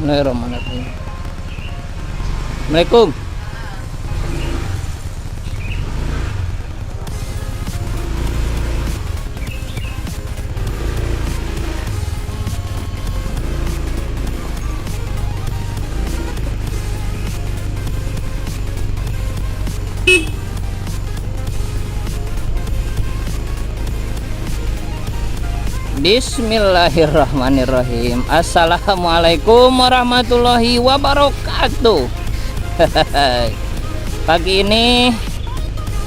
Bismillahirrahmanirrahim. Assalamualaikum. Bismillahirrahmanirrahim. Assalamualaikum warahmatullahi wabarakatuh. Pagi ini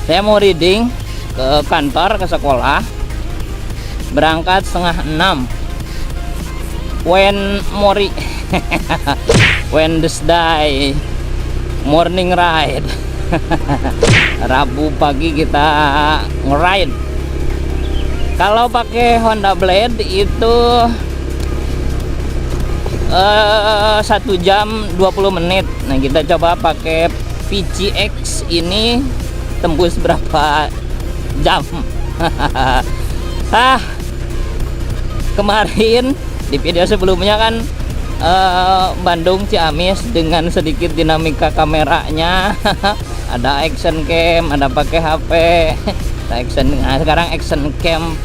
saya mau reading ke kantor, ke sekolah. Berangkat 5:30. Wednesday morning ride. Rabu pagi kita nge-ride. Kalau pakai Honda Blade itu 1 jam 20 menit. Nah, kita coba pakai PCX ini tembus berapa jam. Kemarin di video sebelumnya kan Bandung Ciamis dengan sedikit dinamika kameranya. Ada action cam, ada pakai HP. Nah, sekarang action cam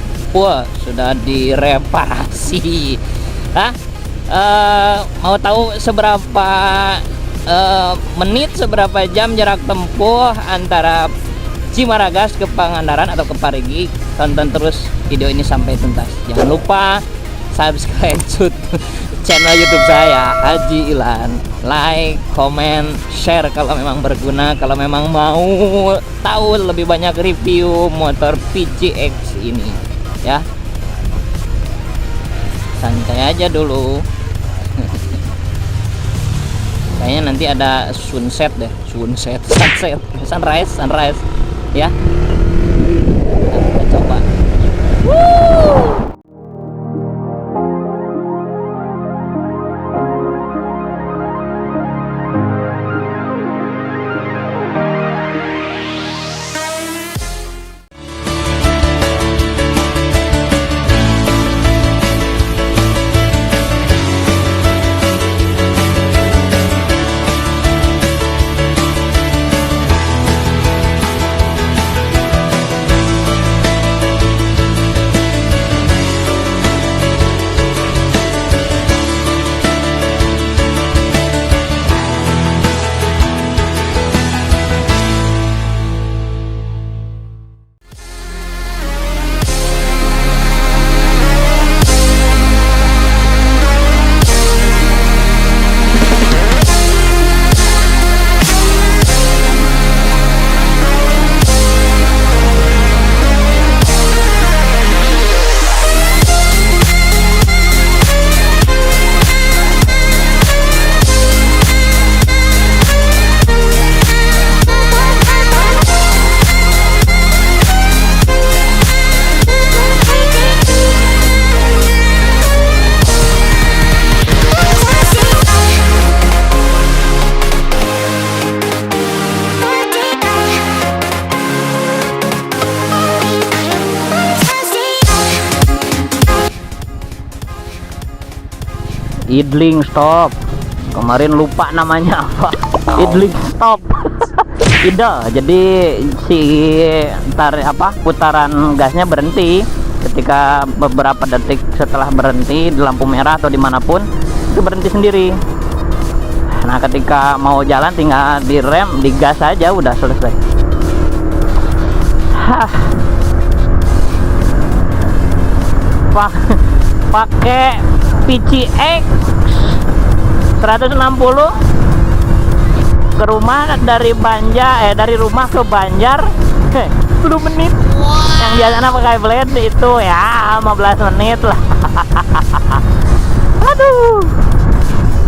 sudah direparasi. Mau tahu seberapa menit, seberapa jam jarak tempuh antara Cimaragas ke Pangandaran atau ke Parigi? Tonton terus video ini sampai tuntas. Jangan lupa subscribe channel YouTube saya, Haji Ilan. Like, comment, share kalau memang berguna, kalau memang mau tahu lebih banyak review motor PCX ini ya. Santai aja dulu. Kayaknya nanti ada sunset deh, sunset, sunrise ya. Kita coba. Idling stop. Kemarin lupa namanya apa. Idling stop. Ida. Jadi si putaran gasnya berhenti ketika beberapa detik setelah berhenti di lampu merah atau dimanapun itu berhenti sendiri. Nah, ketika mau jalan tinggal direm, digas aja udah selesai. Pakai PCX 160 ke rumah dari dari rumah ke Banjar 10 menit. Yang biasanya pakai Blade itu ya 15 menit lah. Aduh,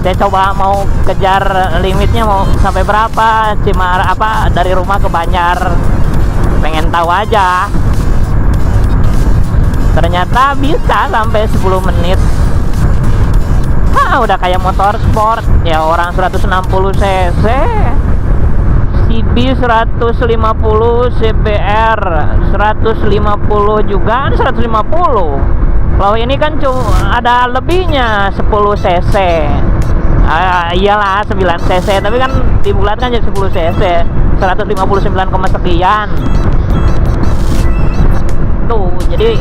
saya coba mau kejar limitnya, mau sampai berapa dari rumah ke Banjar, pengen tahu aja. Ternyata bisa sampai 10 menit. Udah kayak motor sport ya, orang 160 cc, CB 150, CBR 150 juga, 150. Kalau ini kan cuma ada lebihnya 10 cc. Iyalah 9 cc, tapi kan dibulatkan jadi 10 cc, 159, sekian. Tuh, jadi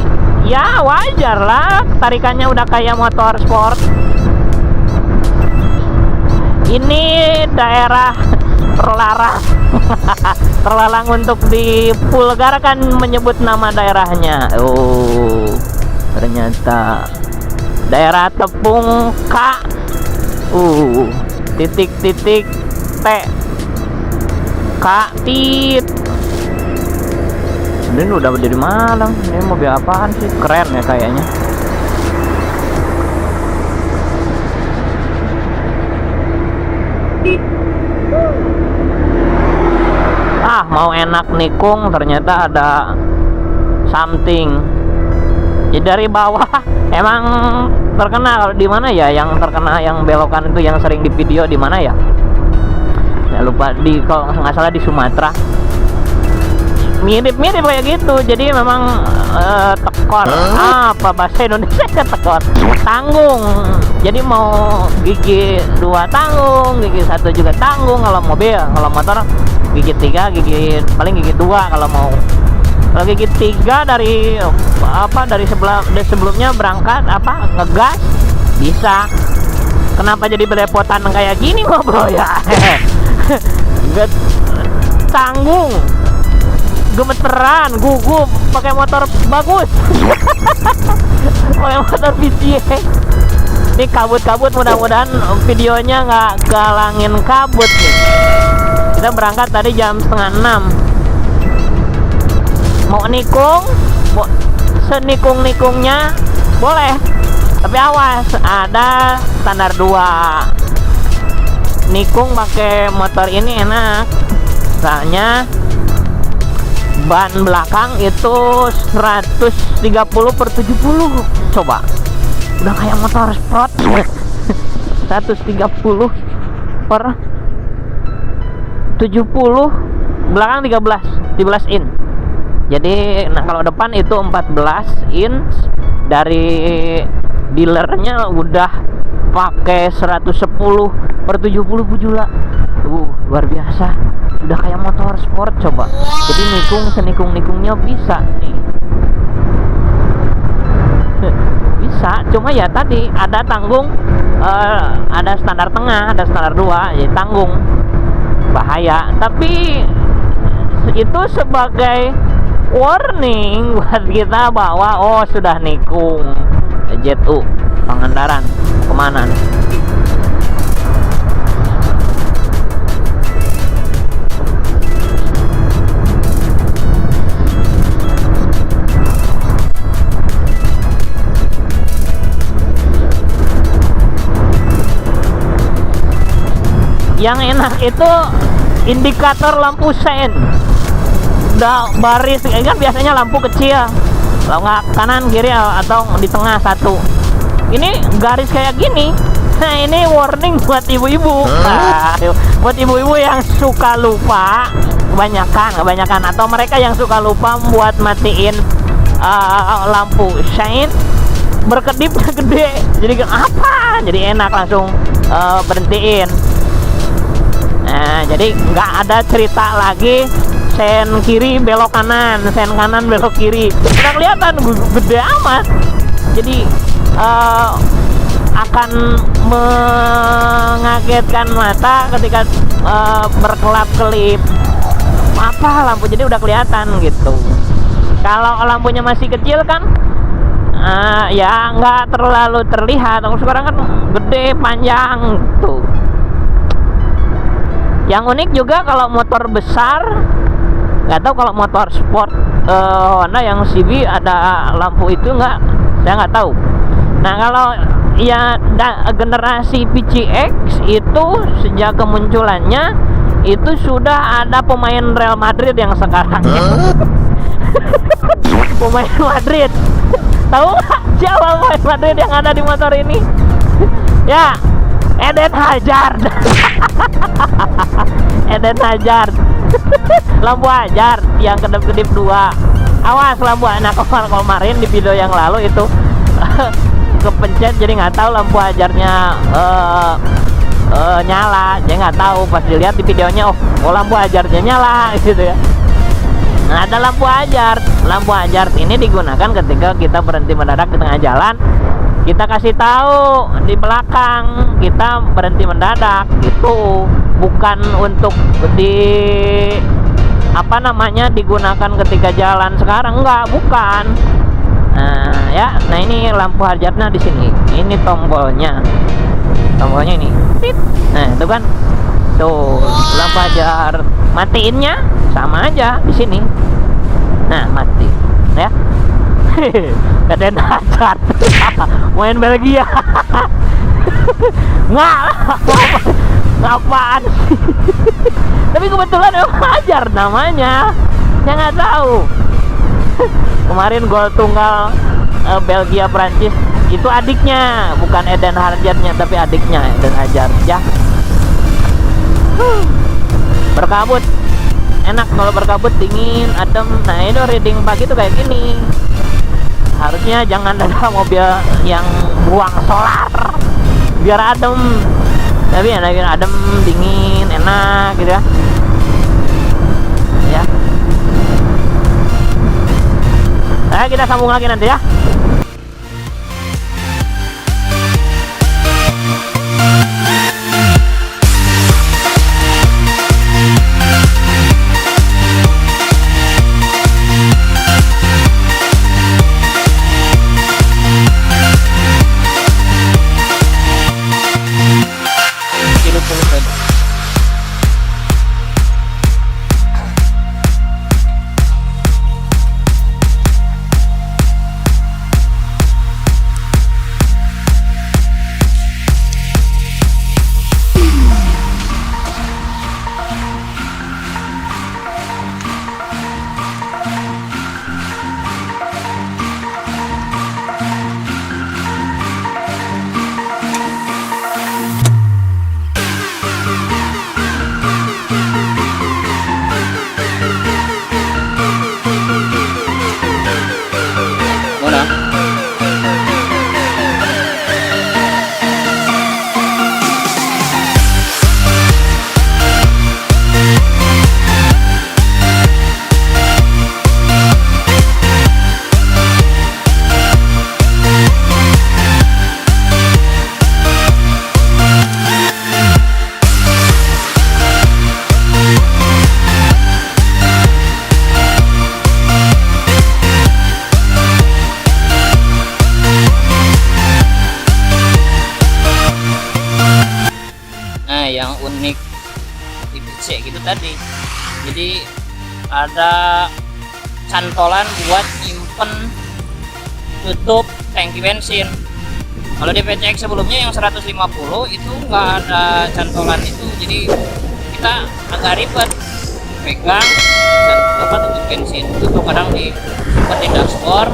ya wajar lah, tarikannya udah kayak motor sport. Ini daerah terlarang. Terlarang untuk divulgarkan menyebut nama daerahnya. Oh, ternyata daerah Tepung K. Titik-titik T K tit. Ini udah dari Malang. Ini mobil apaan sih? Keren ya kayaknya. Mau enak nikung, ternyata ada something. Ya dari bawah emang terkenal di mana ya? Yang terkenal yang belokan itu yang sering di video di mana ya? Ya lupa, di kalau nggak salah di Sumatera. Mirip-mirip kayak gitu. Jadi memang tekor. Apa bahasa Indonesia tekor? Tanggung. Jadi mau gigi 2 tanggung, gigi 1 juga tanggung kalau mobil. Kalau motor gigi 3, paling gigi 2 kalau mau. Kalau gigi 3 dari sebelumnya berangkat ngegas bisa. Kenapa jadi belepotan kayak gini ngobrol ya? Tanggung, gemeteran, gugup, pakai motor bagus. Pakai motor VCA. Ini kabut-kabut, mudah-mudahan videonya nggak galangin kabut nih. Kita berangkat tadi jam 5:30. Mau nikung, senikung-nikungnya boleh, tapi awas, ada standar 2. Nikung pakai motor ini enak, soalnya ban belakang itu 130/70. Coba, udah kayak motor sport. 130/70, belakang 13 in. Jadi kalau depan itu 14 inch. Dari dealernya udah pakai 110/70 bujula. Luar biasa, udah kayak motor sport. Coba, jadi senikung-nikungnya bisa nih. Bisa, cuma ya tadi ada tanggung, ada standar tengah, ada standar 2, jadi tanggung bahaya. Tapi itu sebagai warning buat kita bahwa sudah nikung. JET-U Pangandaran kemana nih? Yang enak itu indikator lampu sein. Udah baris, kan biasanya lampu kecil, kalau nggak kanan kiri atau di tengah satu. Ini garis kayak gini. Nah, ini warning buat ibu-ibu. Buat ibu-ibu yang suka lupa, kebanyakan atau mereka yang suka lupa buat matiin lampu sein, berkedipnya gede. Jadi apa? Jadi enak langsung berhentiin. Nah, jadi nggak ada cerita lagi sen kiri belok kanan, sen kanan belok kiri. Udah kelihatan gede amat. Jadi akan mengagetkan mata ketika berkelap-kelip lampu. Jadi udah kelihatan gitu. Kalau lampunya masih kecil kan ya nggak terlalu terlihat. Sekarang kan gede, panjang tuh. Yang unik juga kalau motor besar, nggak tahu kalau motor sport Honda yang CB ada lampu itu nggak, saya nggak tahu. Nah, kalau ya generasi PCX itu sejak kemunculannya itu sudah ada pemain Real Madrid yang sekarang. Pemain Madrid, tahu nggak siapa pemain Madrid yang ada di motor ini? Ya, Eden Hazard. Eden Hazard. Lampu Hazard yang kedip-kedip 2. Awas lampu anak kemarin di video yang lalu itu kepencet, jadi nggak tahu lampu Hazardnya nyala. Dia nggak tahu, pas dilihat di videonya, oh lampu hajarnya nyala gitu ya. Nah, ada lampu hajar. Lampu hajar ini digunakan ketika kita berhenti mendadak di tengah jalan. Kita kasih tahu di belakang kita berhenti mendadak gitu, bukan untuk digunakan ketika jalan sekarang, enggak, bukan. Nah ini lampu hajarnya di sini. Ini tombolnya ini. Tit. Nah itu kan, tuh lampu hajar. Matiinnya sama aja di sini. Nah mati, ya. Kaden hajar. Main Belgia. Nggak, apaan sih? Tapi kebetulan hajar namanya. Saya nggak tahu. Kemarin gol tunggal Belgia Prancis itu adiknya, bukan Eden Hazardnya, tapi adiknya Eden Hazard ya. Berkabut enak, kalau berkabut dingin, adem. Nah ini reading pagi tuh kayak gini. Harusnya jangan ada mobil yang buang solar, biar adem. Tapi enak, adem, dingin, enak gitu ya. Ya. Nah, kita sambung lagi nanti ya. Yang unik di PC gitu tadi, jadi ada cantolan buat nyimpen tutup tangki bensin. Kalau di PCX sebelumnya yang 150 itu nggak ada cantolan itu, jadi kita agak ribet pegang dan tutup bensin itu tuh kadang di dashboard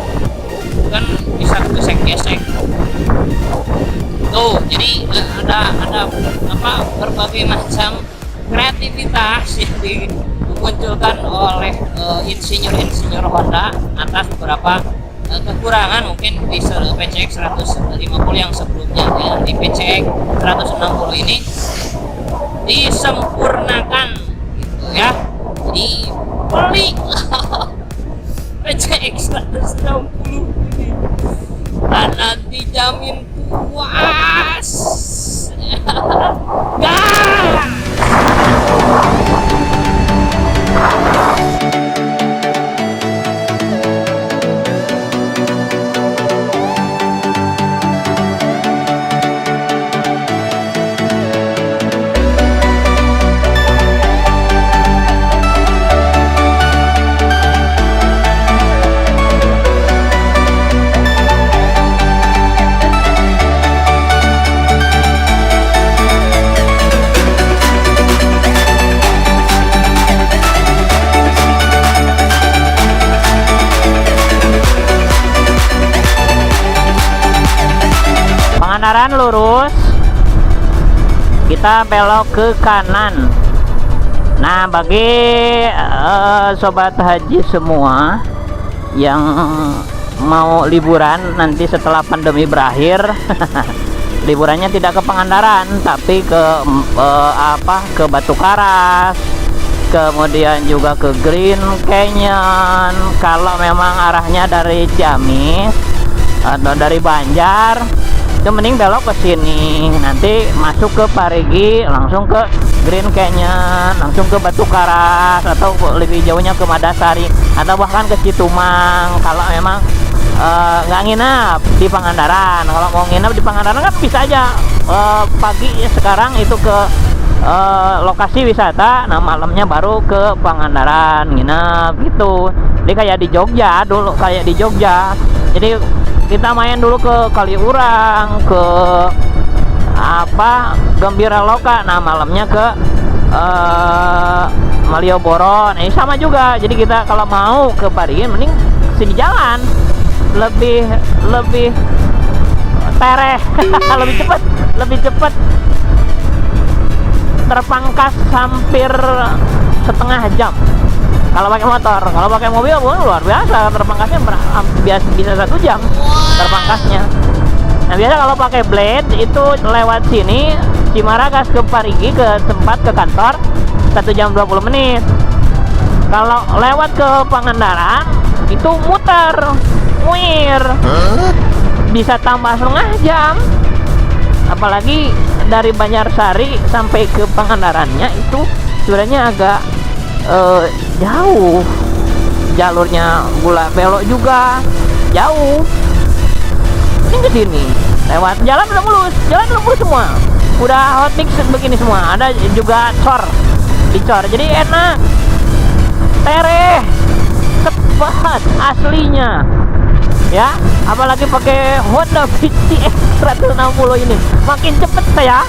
kan bisa gesek-gesek tuh. Jadi ada berbagai macam kreativitas yang dimunculkan oleh insinyur Honda atas beberapa kekurangan mungkin di PCX 150 yang sebelumnya. Ya, di PCX 160 ini disempurnakan gitu ya. Jadi beli PCX 160 ini dan nanti jamin puas. Gas. Pangandaran lurus, kita belok ke kanan. Nah, bagi sobat haji semua yang mau liburan nanti setelah pandemi berakhir liburannya tidak ke Pangandaran tapi ke ke Batu Karas, kemudian juga ke Green Canyon. Kalau memang arahnya dari Ciamis atau dari Banjar, itu mending belok ke sini, nanti masuk ke Parigi, langsung ke Green Canyon, langsung ke Batu Karas, atau lebih jauhnya ke Madasari, atau bahkan ke Citumang. Kalau memang nggak nginap di Pangandaran. Kalau mau nginap di Pangandaran kan bisa aja pagi sekarang itu ke lokasi wisata, nah malamnya baru ke Pangandaran nginap gitu. Jadi kayak di Jogja dulu, kayak di Jogja. Jadi kita main dulu ke Kaliurang, ke Gembira Loka, nah malamnya ke Malioboro. Nah ini sama juga. Jadi kita kalau mau ke Parigi mending sini jalan, lebih tereh lebih cepat terpangkas hampir setengah jam kalau pakai motor. Kalau pakai mobil luar biasa, terpangkasnya bisa 1 jam terpangkasnya. Nah biasa kalau pakai blade itu lewat sini Cimaragas ke Parigi, ke tempat ke kantor 1 jam 20 menit. Kalau lewat ke Pangandaran itu muter bisa tambah setengah jam. Apalagi dari Banjarsari sampai ke Pangandarannya itu sebenarnya agak jauh, jalurnya gula belok juga jauh. Ini ke sini lewat jalan udah mulus semua, udah hot mix begini semua, ada juga dicor, jadi enak, tereh, cepat aslinya ya. Apalagi pakai Honda VTX 160 ini makin cepet saya.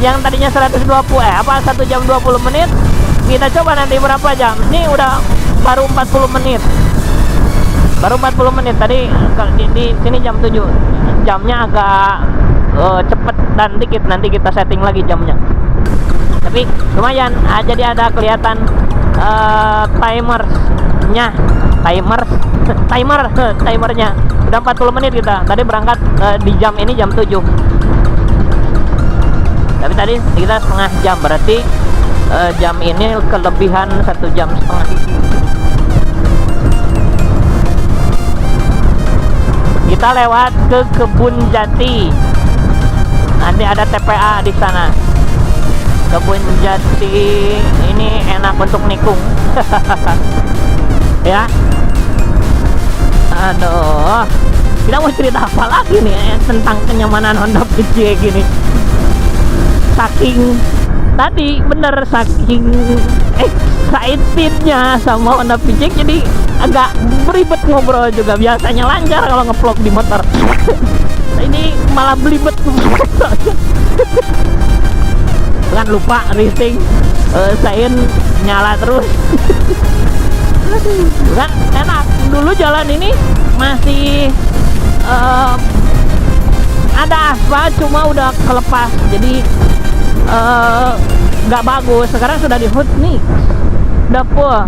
Yang tadinya 120 1 jam 20 menit, kita coba nanti berapa jam. Ini udah baru 40 menit tadi di sini jam 7. Jamnya agak cepet dan dikit, nanti kita setting lagi jamnya. Tapi lumayan, jadi ada kelihatan timernya udah 40 menit. Kita tadi berangkat di jam ini jam 7, tapi tadi kita setengah jam, berarti jam ini kelebihan 1,5 jam. Kita lewat ke Kebun Jati, nanti ada TPA di sana. Kebun Jati ini enak untuk nikung. Ya, aduh, kita mau cerita apa lagi nih tentang kenyamanan Honda Pitch kayak gini. Saking excitednya sama Honda Pitch, jadi agak beribet ngobrol juga. Biasanya lancar kalau ngevlog di motor. Ini malah belibet. Kan lupa racing, saya nyala terus. Kan enak. Dulu jalan ini masih ada aspal, cuma udah kelepas, jadi nggak bagus. Sekarang sudah di hot nih, udah full.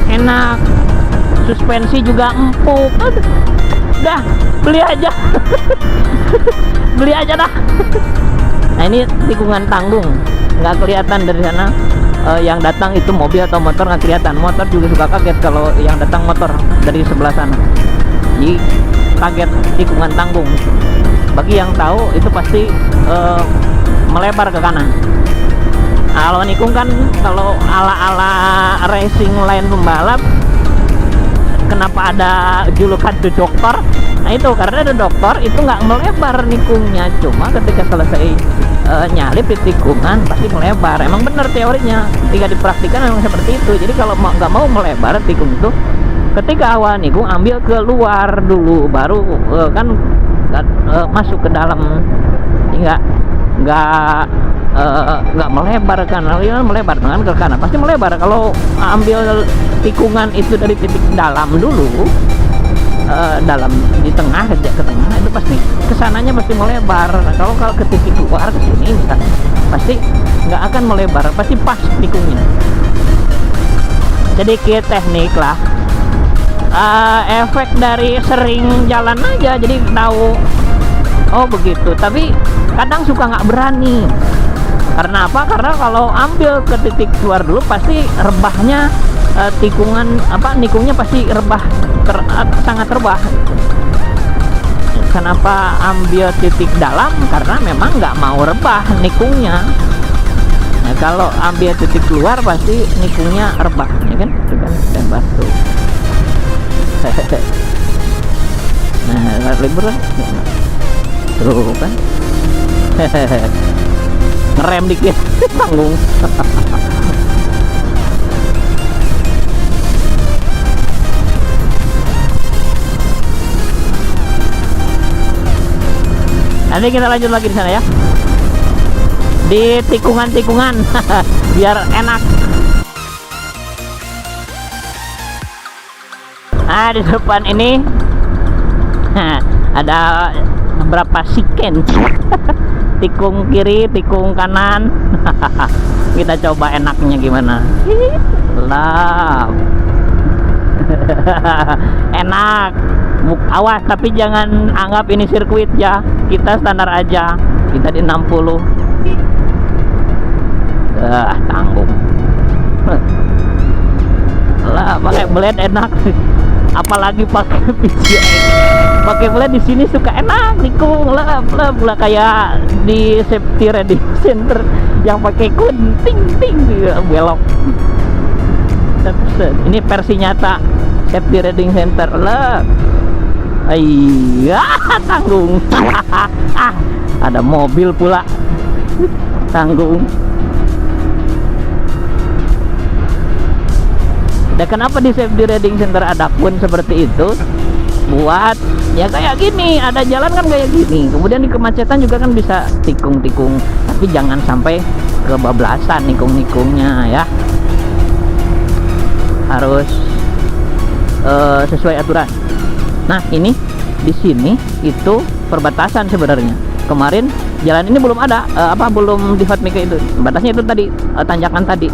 Enak, suspensi juga empuk. Udah beli aja. Beli aja dah. Nah ini tikungan tanggung, nggak kelihatan dari sana. Yang datang itu mobil atau motor nggak kelihatan. Motor juga suka kaget kalau yang datang motor dari sebelah sana. Jadi kaget tikungan tanggung. Bagi yang tahu itu pasti melebar ke kanan. Kalau nikung kan, kalau ala-ala racing line pembalap, kenapa ada julukan The Doctor? Nah itu karena The Doctor itu nggak melebar nikungnya, cuma ketika selesai nyalip di tikungan pasti melebar. Emang bener teorinya, ketika dipraktikkan memang seperti itu. Jadi kalau nggak mau melebar tikung itu, ketika awal nikung ambil keluar dulu, baru kan masuk ke dalam. Nggak melebar kan, melebar dengan ke kanan pasti melebar. Kalau ambil tikungan itu dari titik dalam dulu, dalam di tengah ke tengah, itu pasti kesananya pasti melebar. Kalau ke titik luar ke sini misalnya, pasti nggak akan melebar, pasti pas tikungnya. Sedikit teknik lah, efek dari sering jalan aja, jadi tahu oh begitu. Tapi kadang suka nggak berani. Karena apa? Karena kalau ambil ke titik keluar dulu pasti rebahnya tikungan nikungnya pasti rebah, sangat rebah. Kenapa ambil titik dalam? Karena memang nggak mau rebah nikungnya. Nah, kalau ambil titik keluar pasti nikungnya rebah, ya kan? Itu kan bebas tuh. Nah, libur kan? Tuh kan? Ngerem dikit, tanggung. Nanti kita lanjut lagi di sana ya, di tikungan-tikungan biar enak. Nah, di depan ini ada beberapa siken. Tikung kiri, tikung kanan. Kita coba enaknya gimana. Lap. Enak. Awas, tapi jangan anggap ini sirkuit ya. Kita standar aja. Kita di 60. Tanggung. Lah, pakai blade enak. Apalagi pakai PCX. Pakai blade di sini suka enak, nikung lah kayak di safety riding center yang pakai kunting belok. Ini versi nyata safety riding center lah. Iya, tanggung. Ada mobil pula. Tanggung. Dan kenapa di safety riding center ada kun seperti itu? Buat ya kayak gini, ada jalan kan kayak gini. Kemudian di kemacetan juga kan bisa tikung-tikung, tapi jangan sampai kebablasan nikung-nikungnya ya. Harus sesuai aturan. Nah, ini di sini itu perbatasan sebenarnya. Kemarin jalan ini belum ada belum di hot mix itu. Batasnya itu tadi tanjakan tadi.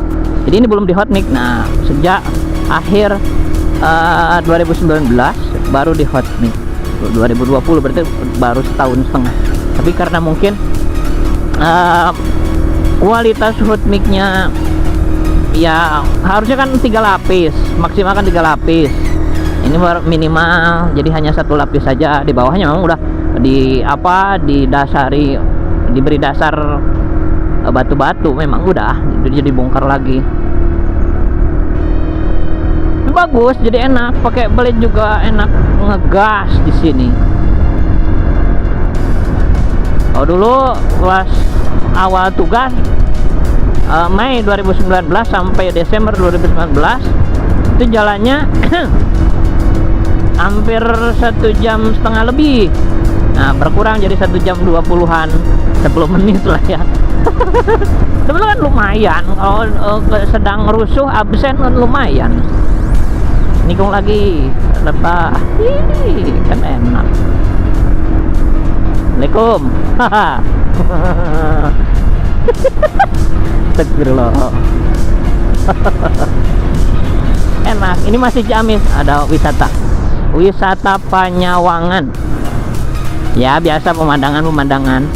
Jadi ini belum di hot mix. Nah, sejak akhir 2019 baru di hot mix. 2020 berarti baru setahun setengah. Tapi karena mungkin kualitas hot mix-nya ya harusnya kan 3 lapis, maksimal kan 3 lapis. Ini minimal, jadi hanya 1 lapis saja. Di bawahnya memang udah diberi dasar batu-batu, memang udah itu jadi bongkar lagi. Bagus, jadi enak, pakai blade juga enak ngegas di sini. Oh, dulu pas awal tugas Mei 2019 sampai Desember 2019 itu jalannya hampir 1,5 jam lebih. Nah, berkurang jadi 1 jam 20-an, 10 menit lah ya. Sebenarnya kan lumayan. Kalau sedang rusuh absen kan lumayan. Nikung lagi, lebah. Kan enak. Assalamualaikum. Astagfirullah. Enak. Ini masih Ciamis, ada wisata Panyawangan. Ya, biasa pemandangan.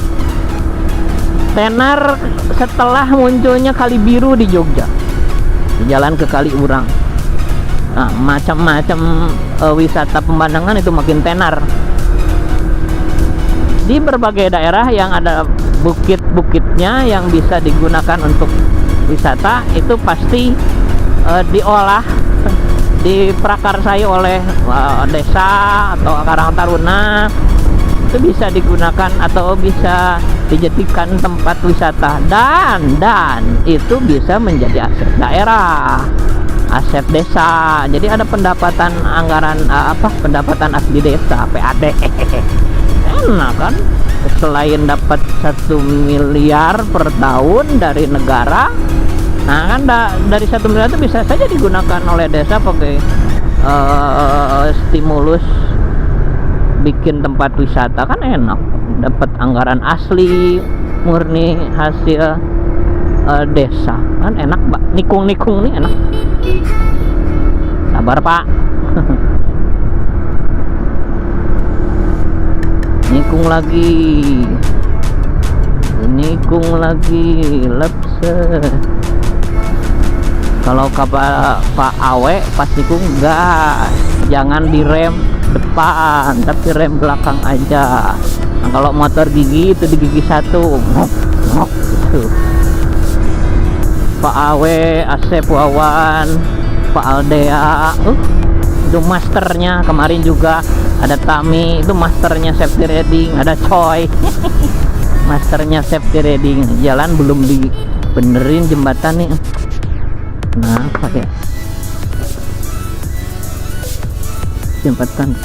Tenar setelah munculnya Kali Biru di Jogja, jalan ke Kaliurang. Nah, macam-macam wisata pemandangan itu makin tenar. Di berbagai daerah yang ada bukit-bukitnya yang bisa digunakan untuk wisata itu pasti diolah, diprakarsai oleh desa atau Karang Taruna. Itu bisa digunakan atau bisa dijadikan tempat wisata dan itu bisa menjadi aset daerah, aset desa. Jadi ada pendapatan anggaran pendapatan asli desa, PAD. Enak kan? Selain dapat 1 miliar per tahun dari negara, nah kan dari 1 miliar itu bisa saja digunakan oleh desa pakai stimulus bikin tempat wisata, kan enak, dapat anggaran asli murni hasil desa, kan enak, Mbak. Nikung nih enak. Sabar, Pak. nikung lagi lepse. Kalau kapal Pak Awe pas nikung gas, jangan direm depan tapi rem belakang aja. Nah, kalau motor gigi itu di gigi satu ngok ngok gitu. Pak Awe, Asep Wawan, Pak Aldea, itu masternya. Kemarin juga ada Tami, itu masternya safety riding. Ada Choi masternya safety riding. Jalan belum dibenerin jembatan nih. Kenapa ya jembatan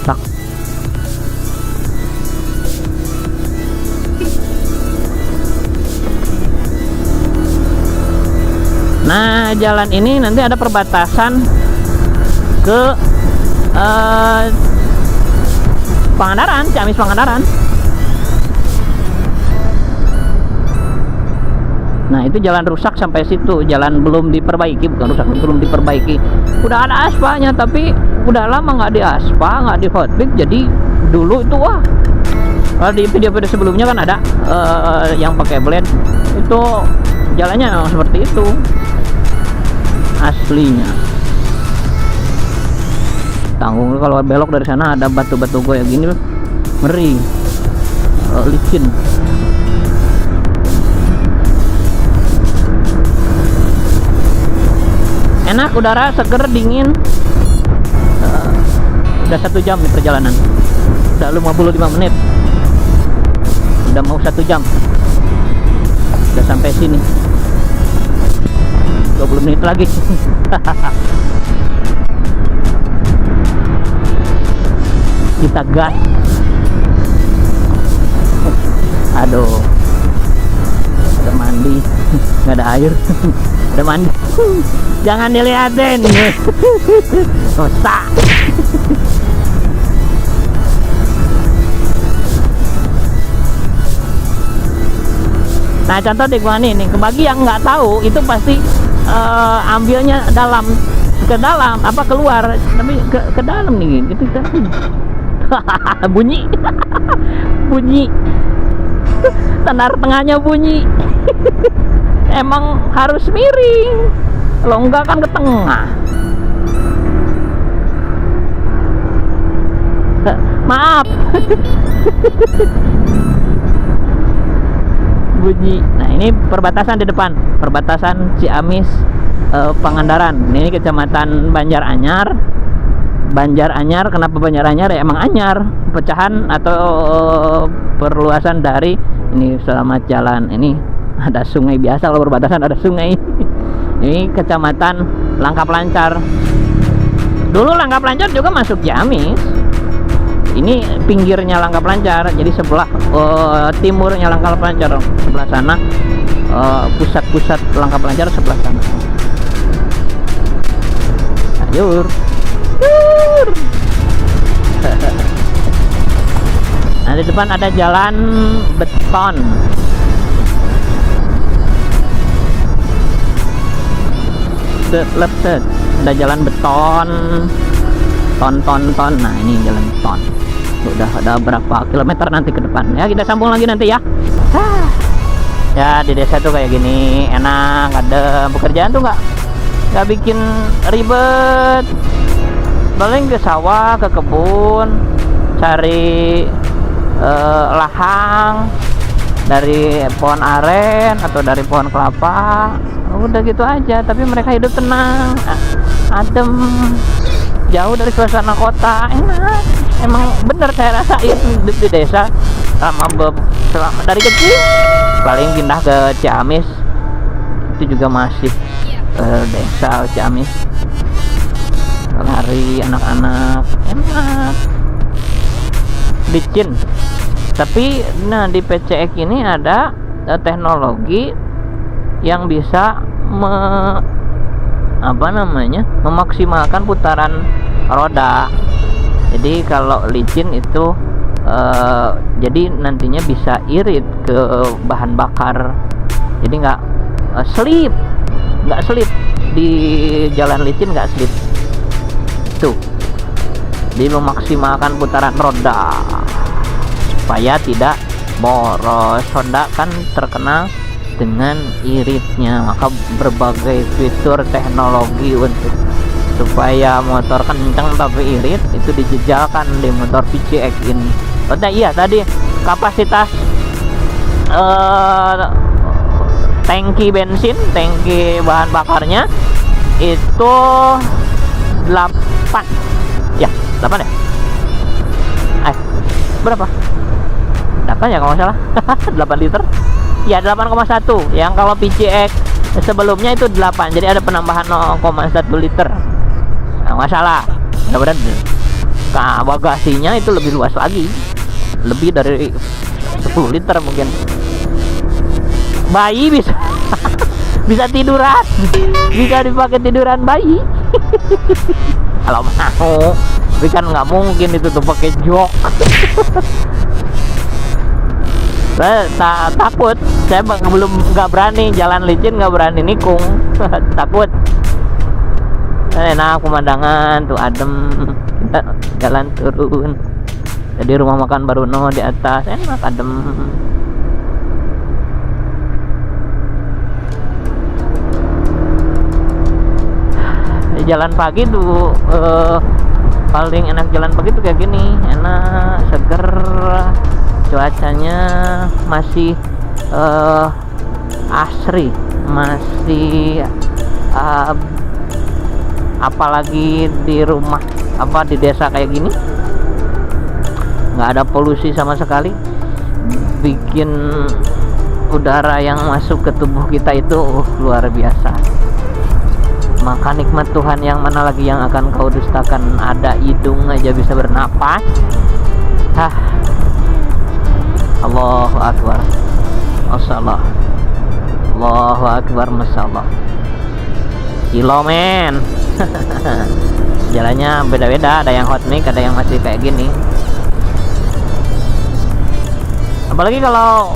tak. Nah, jalan ini nanti ada perbatasan ke Pangandaran, Ciamis Pangandaran. Nah, itu jalan rusak sampai situ, jalan belum diperbaiki, bukan rusak, belum diperbaiki. Udah ada aspalnya tapi udah lama nggak diaspal, nggak di hotfix. Jadi dulu itu wah, kalau di video-video sebelumnya kan ada yang pakai blade, itu jalannya memang seperti itu aslinya. Tanggung kalau belok dari sana ada batu-batu goyang gini, ngeri, licin. Enak, udara seger, dingin. Udah 1 jam nih perjalanan, udah 55 menit, udah mau 1 jam, udah sampai sini. 20 menit lagi. Kita gas. Aduh, ada mandi, nggak ada air. Ada mandi, jangan dilihatin. Rusak. Nah, contoh deh gua nih, bagi yang nggak tahu itu pasti ambilnya ke dalam apa keluar, tapi ke dalam nih gitu kan. Bunyi. Bunyi. Tenar tengahnya bunyi. Emang harus miring, kalau enggak kan ke tengah. Maaf. Bunyi. Nah, ini perbatasan di depan, perbatasan Ciamis Pangandaran. Ini kecamatan Banjaranyar. Banjaranyar, kenapa Banjaranyar? Ya emang anyar, pecahan atau perluasan dari ini selamat jalan. Ini ada sungai biasa, kalau perbatasan ada sungai. Ini kecamatan Langkap Lancar. Dulu Langkap Lancar juga masuk Ciamis. Ini pinggirnya Langkap Lancar, jadi sebelah timurnya Langkap Lancar, sebelah sana pusat-pusat Langkap Lancar sebelah sana. Sayur. Nah, di depan ada jalan beton. Lepset, ada jalan beton, ton. Nah, ini jalan beton. Udah ada berapa kilometer nanti ke depan ya, kita sambung lagi nanti ya. Ya, di desa tuh kayak gini, enak, ada pekerjaan tuh nggak bikin ribet. Paling ke sawah, ke kebun, cari lahang dari pohon aren atau dari pohon kelapa. Udah gitu aja, tapi mereka hidup tenang, adem, jauh dari suasana kota, enak. Emang bener saya rasain di desa selama dari kecil. Paling pindah ke Ciamis itu juga masih desa Ciamis, lari anak-anak, enak, licin. Tapi nah di PCX ini ada teknologi yang bisa memaksimalkan putaran roda. Jadi kalau licin itu jadi nantinya bisa irit ke bahan bakar, jadi nggak slip di jalan licin, nggak slip tuh. memaksimalkan putaran roda supaya tidak boros. Honda kan terkenal dengan iritnya, maka berbagai fitur teknologi untuk supaya motor kencang tapi irit itu dijejalkan di motor PCX ini. Oh iya, tadi kapasitas tangki bensin, tangki bahan bakarnya itu 8 ya, 8 ya? Berapa? 8 ya kalau nggak salah. 8 liter ya, 8,1. Yang kalau PCX sebelumnya itu 8, jadi ada penambahan 0,1 liter. Nah, nggak salah. Mudah-mudahan bagasinya itu lebih luas lagi, lebih dari 10 liter mungkin. Bayi bisa bisa tiduran, bisa dipakai tiduran bayi. Kalau mau, tapi kan nggak mungkin itu tuh pakai jok. Saya takut, saya belum nggak berani jalan licin, nggak berani nikung. Takut. Enak pemandangan tuh, adem, kita jalan turun. Jadi rumah makan Baruno di atas, enak, adem. Jalan pagi tuh paling enak, jalan pagi tuh kayak gini, enak, seger, cuacanya masih asri, masih apalagi di rumah di desa kayak gini, nggak ada polusi sama sekali, bikin udara yang masuk ke tubuh kita itu luar biasa. Maka nikmat Tuhan yang mana lagi yang akan kau dustakan? Ada hidung aja bisa bernapas. Allahu Akbar, Masyaallah, Allahu Akbar, Masyaallah. Kilomen. Jalannya beda-beda, ada yang hot mic, ada yang masih kayak gini. Apalagi kalau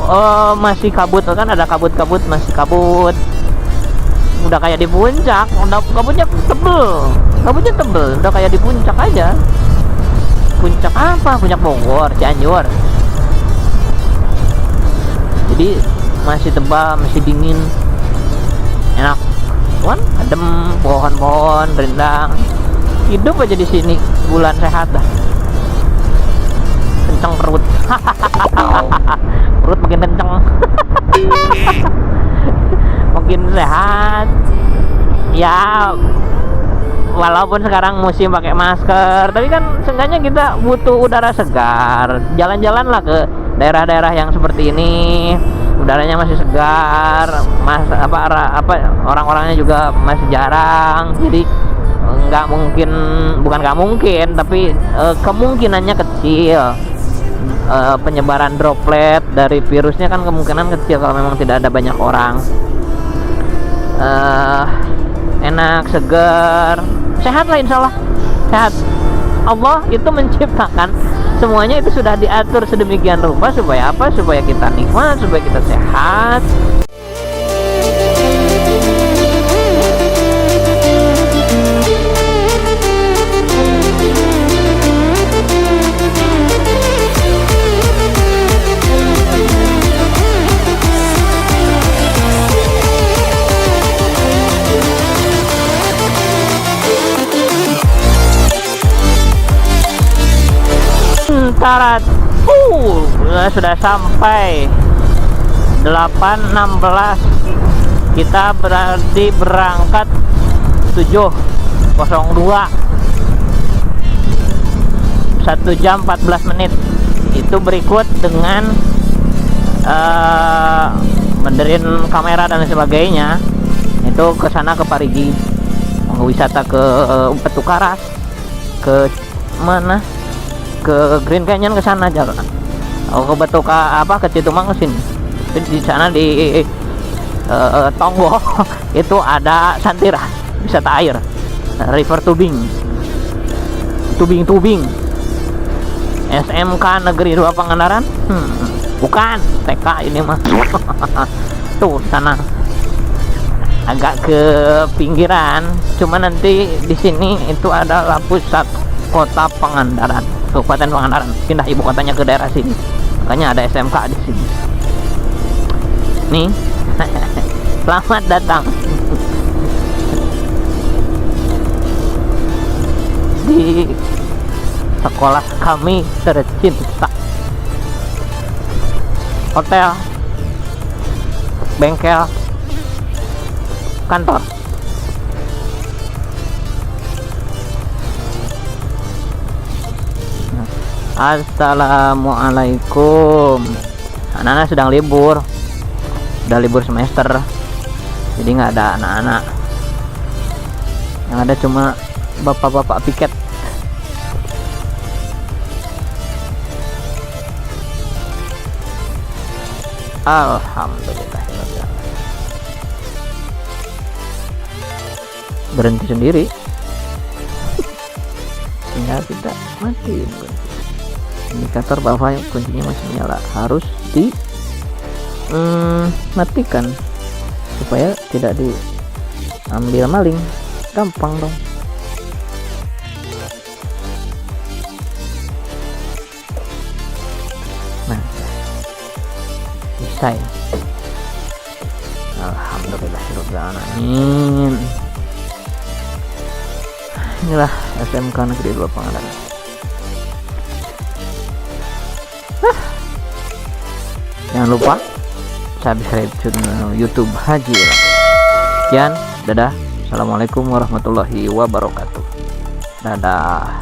masih kabut, kan ada kabut-kabut, masih kabut. Udah kayak di puncak, udah kabutnya tebel, udah kayak di puncak aja. Puncak apa? Puncak Bogor, Cianjur. Jadi masih tebal, masih dingin, enak, kan? Adem, pohon-pohon, rindang. Hidup aja di sini, bulan sehat dah. Kenceng perut, perut makin kenceng. Makin sehat ya, walaupun sekarang musim pakai masker, tapi kan seenggaknya kita butuh udara segar. Jalan-jalan lah ke daerah-daerah yang seperti ini, udaranya masih segar, orang-orangnya juga masih jarang, jadi bukan nggak mungkin, tapi kemungkinannya kecil. Penyebaran droplet dari virusnya kan kemungkinan kecil kalau memang tidak ada banyak orang. Enak, segar, sehat lah, insya Allah sehat. Allah itu menciptakan semuanya itu sudah diatur sedemikian rupa supaya apa? Supaya kita nikmat, supaya kita sehat. Syarat sudah sampai 8.16, kita berarti berangkat 7.02, 1 jam 14 menit. Itu berikut dengan benerin kamera dan sebagainya, itu ke sana, ke Parigi, wisata ke Petukaras, ke mana, ke Green Canyon, ke sana jalan. Ke ke Citumang, ke sini. Di sana di Tonggo itu ada Santira, wisata air, river tubing. SMK Negeri 2 Pangandaran. Bukan TK ini mah. Tuh sana agak ke pinggiran, cuma nanti di sini itu adalah pusat Kota Pangandaran, Kabupaten Pangandaran. Pindah ibu kotanya ke daerah sini. Makanya ada SMK di sini. Nih. Selamat datang di sekolah kami tercinta. Hotel, bengkel, kantor. Assalamualaikum. Anak-anak sedang libur. Udah libur semester. Jadi nggak ada anak-anak. Yang ada cuma bapak-bapak piket. Alhamdulillah. Berhenti sendiri. Tinggal kita matiin indikator bahwa kuncinya masih nyala. Harus di matikan supaya tidak diambil maling. Gampang dong. Nah, selesai. Alhamdulillahirabbil alamin. Inilah SMK Negeri 2 Pangandaran. Jangan lupa subscribe channel YouTube Haji Ilham. Sekian, dadah. Assalamualaikum warahmatullahi wabarakatuh. Dadah.